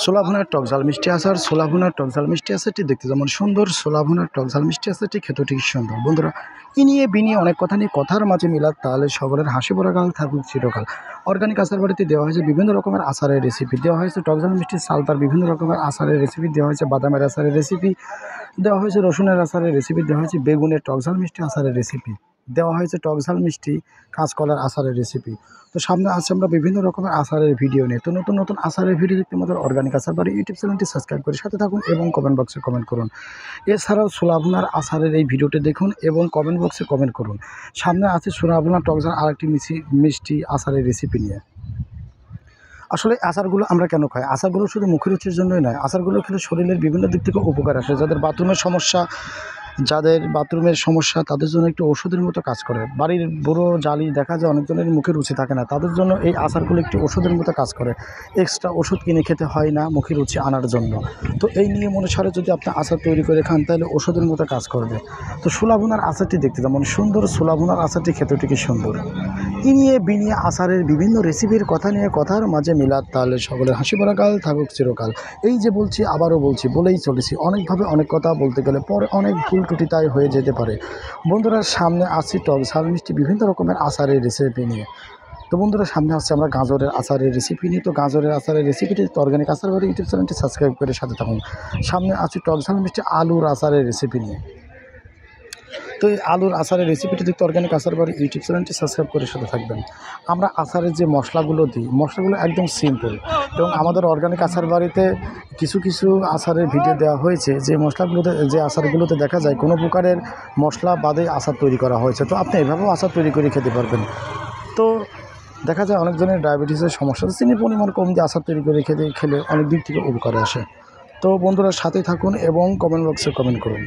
ছোলা ভুনার টক ঝাল মিষ্টি আচার, ছোলা ভুনার টক ঝাল মিষ্টি আচারটি দেখতে যেমন সুন্দর, ছোলা ভুনার টক ঝাল মিষ্টি আচারটি খেতেও ঠিক সুন্দর। বন্ধুরা, ই নিয়ে বিনিয়ে অনেক কথা নিয়ে কথার মাঝে মিলাদ, তাহলে সকলের হাসি ভরা গাল থাকুক চিরকাল। অর্গানিক আচার বাড়িতে দেওয়া হয়েছে বিভিন্ন রকমের আচারের রেসিপি, দেওয়া হয়েছে টক ঝাল মিষ্টি সালতার বিভিন্ন রকমের আচারের রেসিপি, দেওয়া হয়েছে বাদামের আচারের রেসিপি, দেওয়া হয়েছে রসুনের আচারের রেসিপি, দেওয়া হয়েছে বেগুনের টক ঝাল মিষ্টি আচারের রেসিপি, দেওয়া হয়েছে টক ঝাল মিষ্টি কাঁচকলার আচারের রেসিপি। তো সামনে আছে আমরা বিভিন্ন রকমের আচারের ভিডিও নিয়ে। তো নতুন নতুন আচারের ভিডিও দেখতে আমাদের অর্গানিক আচার বাড়ি ইউটিউব চ্যানেলটি সাবস্ক্রাইব করে সাথে থাকুন এবং কমেন্ট বক্সে কমেন্ট করুন। এছাড়াও ছোলা ভুনার আচারের এই ভিডিওটি দেখুন এবং কমেন্ট বক্সে কমেন্ট করুন। সামনে আছে ছোলা ভুনার টক ঝাল আরেকটি মিষ্টি আচারের রেসিপি নিয়ে। আসলে আচারগুলো আমরা কেন খাই? আচারগুলো শুধু মুখের রুচির জন্যই নয়, আচারগুলো খেলে শরীরের বিভিন্ন দিক থেকে উপকার আসে। যাদের বাথরুমের সমস্যা তাদের জন্য একটু ওষুধের মতো কাজ করে। বাড়ির বুড়ো জালি দেখা যায় অনেকজনের মুখে রুচি থাকে না, তাদের জন্য এই আচারগুলো একটু ওষুধের মতো কাজ করে। এক্সট্রা ওষুধ কিনে খেতে হয় না মুখে রুচি আনার জন্য। তো এই নিয়ম অনুসারে যদি আপনি আচার তৈরি করে খান তাহলে ওষুধের মতো কাজ করবে। তো ছোলা ভুনার আচারটি দেখতে যেমন সুন্দর, ছোলা ভুনার আচারটি খেতেও ঠিকই সুন্দর। ই নিয়ে বিনিয়ে আচারের বিভিন্ন রেসিপির কথা নিয়ে কথার মাঝে মিলাদ, তাহলে সকলের হাসি ভরা গাল থাকুক চিরকাল। এই যে বলছি, আবারও বলছি, বলেই চলেছি, অনেকভাবে অনেক কথা বলতে গেলে পরে অনেক ভুল ত্রুটি তাই হয়ে যেতে পারে। বন্ধুরা, সামনে আসছি টক ঝাল মিষ্টি বিভিন্ন রকমের আচারের রেসিপি নিয়ে। তো বন্ধুরা, সামনে আসছে আমরা গাজরের আচারের রেসিপি নিয়ে। তো গাজরের আচারের রেসিপিটি অর্গানিক আচার বাড়ি ইউটিউব চ্যানেলটি সাবস্ক্রাইব করে সাথে থাকুন। সামনে আসছি টক ঝাল মিষ্টি আলুর আচারের রেসিপি নিয়ে। তো এই আলুর আচারের রেসিপিটি দেখতে অর্গানিক আচার বাড়ি ইউটিউব চ্যানেলটি সাবস্ক্রাইব করে সাথে থাকবেন। আমরা আচারের যে মশলাগুলো দিই, মশলাগুলো একদম সিম্পল, এবং আমাদের অর্গানিক আচার বাড়িতে কিছু কিছু আচারের ভিডিও দেওয়া হয়েছে যে আচারগুলোতে দেখা যায় কোনো প্রকারের মশলা বাদে আচার তৈরি করা হয়েছে। তো আপনি এভাবেও আচার তৈরি করে খেতে পারবেন। তো দেখা যায় অনেকজনের ডায়াবেটিসের সমস্যা, চিনির পরিমাণ কম দিয়ে আচার তৈরি করে খেলে অনেক দিক থেকে উপকারে আসে। তো বন্ধুরা, সাথে থাকুন এবং কমেন্ট বক্সে কমেন্ট করুন।